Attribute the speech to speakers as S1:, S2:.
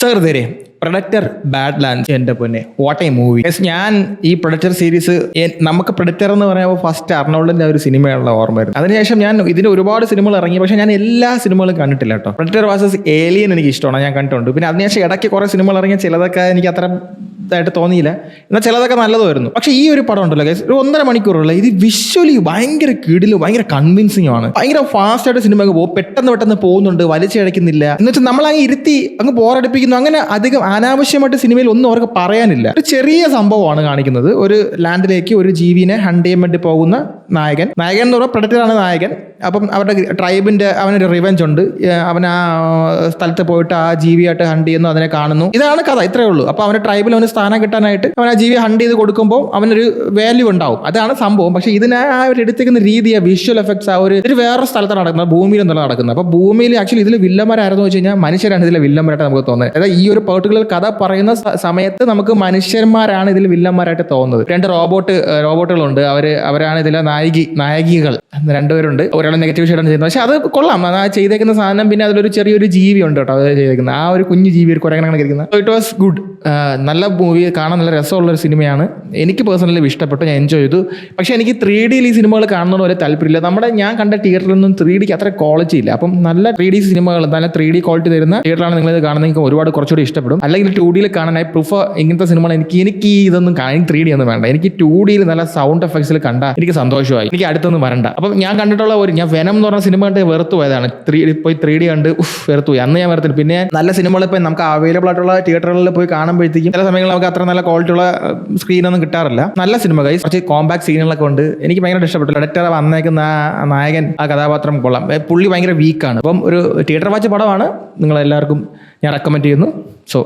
S1: സഹൃദയരെ, പ്രൊഡക്ടർ ബാഡ്ലാൻഡ്സ് എൻ്റെ പൊന്നെ what A movie. ഞാൻ ഈ പ്രൊഡക്ടർ സീരീസ് നമുക്ക് പ്രൊഡക്ടർ എന്ന് പറയുമ്പോൾ ഫസ്റ്റ് അർണോൾഡിന്റെ ഒരു സിനിമയുള്ള ഓർമ്മ വരും. അതിനുശേഷം ഞാൻ ഇതിന് ഒരുപാട് സിനിമകൾ ഇറങ്ങി, പക്ഷെ ഞാൻ എല്ലാ സിനിമകളും കണ്ടിട്ടില്ല കേട്ടോ. പ്രൊഡക്ടർ വേഴ്സസ് ഏലിയൻ എനിക്ക് ഇഷ്ടമാണ്, ഞാൻ കണ്ടിട്ടുണ്ട്. പിന്നെ അതിനുശേഷം ഇടയ്ക്ക് കുറെ സിനിമകൾ ഇറങ്ങിയ ചിലതൊക്കെ എനിക്ക് അത്ര ഇതായിട്ട് തോന്നിയില്ല, എന്നാൽ ചിലതൊക്കെ നല്ലതായിരുന്നു. പക്ഷേ ഈ ഒരു പടം ഉണ്ടല്ലോ ഗൈസ്, ഒരു 1.5 മണിക്കൂറുള്ള ഇത് വിഷ്വലി ഭയങ്കര കിടിലും ഭയങ്കര കൺവിൻസിംഗ് ആണ്. ഭയങ്കര ഫാസ്റ്റ് ആയിട്ട് സിനിമ പോകും, പെട്ടെന്ന് പോകുന്നുണ്ട്, വലിച്ചഴക്കുന്നില്ല. എന്ന് വെച്ചാൽ നമ്മളങ്ങ് ഇരുത്തി അങ്ങ് ബോറടിപ്പിക്കുന്നു. അങ്ങനെ അധികം അനാവശ്യമായിട്ട് സിനിമയിൽ ഒന്നും അവർക്ക് പറയാനില്ല. ഒരു ചെറിയ സംഭവമാണ് കാണിക്കുന്നത്. ഒരു ലാൻഡിലേക്ക് ഒരു ജീവിനെ ഹണ്ട് ചെയ്യാൻ വേണ്ടി പോകുന്ന നായകൻ എന്ന് പറഞ്ഞാൽ പ്രൊഡക്ടറാണ് നായകൻ. അപ്പം അവരുടെ ട്രൈബിന്റെ അവനൊരു റിവെഞ്ച് ഉണ്ട്. അവൻ ആ സ്ഥലത്ത് പോയിട്ട് ആ ജീവിയായിട്ട് ഹണ്ട് ചെയ്യുന്നു, അതിനെ കാണുന്നു. ഇതാണ് കഥ, ഇത്രയേ ഉള്ളൂ. അപ്പോൾ അവന്റെ ട്രൈബിൽ അവന് സ്ഥാനം കിട്ടാനായിട്ട് അവൻ ആ ജീവിയെ ഹണ്ട് ചെയ്ത് കൊടുക്കുമ്പോൾ അവനൊരു വാല്യൂ ഉണ്ടാവും. അതാണ് സംഭവം. പക്ഷേ ഇതിനെ ആ ഒരു എടുത്തേക്കുന്ന രീതി, വിഷ്വൽ എഫക്ട്സ്, ആ ഒരു വേറെ സ്ഥലത്താണ് നടക്കുന്നത്, ഭൂമിയിൽ എന്നുള്ള നടക്കുന്നത്. അപ്പോൾ ഭൂമിയിൽ ആക്ച്വലി ഇതിൽ വില്ലന്മാരായിരുന്നു വെച്ച് കഴിഞ്ഞാൽ മനുഷ്യരാണ് ഇതിലെ വില്ലന്മാരായിട്ട് നമുക്ക് തോന്നുന്നത്. അതായത് ഈ ഒരു പെർട്ടിക്കുലർ കഥ പറയുന്ന സമയത്ത് നമുക്ക് മനുഷ്യന്മാരാണ് ഇതിൽ വില്ലന്മാരായിട്ട് തോന്നുന്നത്. 2 റോബോട്ടുകളുണ്ട്. അവരാണ് ഇതിലെ നായകികൾ. 2 പേരുണ്ട്. ഒരാൾ നെഗറ്റീവ് ഷെയ്ഡാണ് ചെയ്യുന്നത്. പക്ഷെ അത് കൊള്ളാം, ആ ചെയ്തേക്കുന്ന സാധനം. പിന്നെ അതിലൊരു ചെറിയൊരു ജീവി ഉണ്ട് കേട്ടോ, അത് ചെയ്തേക്കുന്നത് ആ ഒരു കുഞ്ഞു ജീവി, ഒരു കുരങ്ങനെ ഇരിക്കുന്നത്. It was good. നല്ല മൂവി, കാണാൻ നല്ല രസമുള്ളൊരു സിനിമയാണ്. എനിക്ക് പേഴ്സണലി ഇഷ്ടപ്പെട്ടു, ഞാൻ എൻജോയ് ചെയ്തു. പക്ഷേ എനിക്ക് 3D ഈ സിനിമകൾ കാണുന്നത് വരെ താല്പര്യമില്ല. ഞാൻ കണ്ട തിയേറ്ററിലൊന്നും 3D അത്ര ക്വാളിറ്റി ഇല്ല. അപ്പം നല്ല 3D സിനിമകൾ, നല്ല 3D ക്വാളിറ്റി തരുന്ന തിയേറ്ററിലാണ് നിങ്ങളിത് കാണുന്നത്, ഒരുപാട് കുറച്ചുകൂടി ഇഷ്ടപ്പെടും. അല്ലെങ്കിൽ 2D കാണാനായി പ്രിഫർ ഇങ്ങനത്തെ സിനിമകൾ. എനിക്ക് ഇതൊന്നും കാണാൻ 3D ഒന്നും വേണ്ട. എനിക്ക് 2D നല്ല സൗണ്ട് എഫക്ട്സിൽ കണ്ടാൽ എനിക്ക് സന്തോഷമായി. എനിക്ക് അടുത്തൊന്നും വരണ്ട. അപ്പം ഞാൻ കണ്ടിട്ടുള്ള ഞാൻ വെനം എന്ന് പറഞ്ഞ സിനിമ കണ്ട് വെറുത്തു പോയതാണ്. 3D കണ്ട് വെറുത്തു പോയി. അന്ന് ഞാൻ വെറുത്തു. പിന്നെ നല്ല സിനിമകൾ ഇപ്പം നമുക്ക് അവൈലബിൾ ആയിട്ടുള്ള തിയേറ്ററുകളിൽ പോയി കാണുമ്പോഴത്തേക്കും ചില സമയങ്ങളിൽ നമുക്ക് അത്ര നല്ല ക്വാളിറ്റി ഉള്ള സ്ക്രീനൊന്നും കിട്ടാറില്ല. നല്ല സിനിമ ഗൈസ്, കുറച്ച് കോമ്പാക്ട് സീനുകളൊക്കെ ഉണ്ട്. എനിക്ക് ഭയങ്കര ഇഷ്ടപ്പെട്ടു. പ്രൊഡക്ടർ വന്നേക്കുന്ന ആ നായകൻ, ആ കഥാപാത്രം കൊള്ളാം. പുള്ളി ഭയങ്കര വീക്കാണ്. അപ്പം ഒരു തിയേറ്റർ വാച്ച് പടമാണ്. നിങ്ങളെല്ലാവർക്കും ഞാൻ റെക്കമെൻഡ് ചെയ്യുന്നു. സോ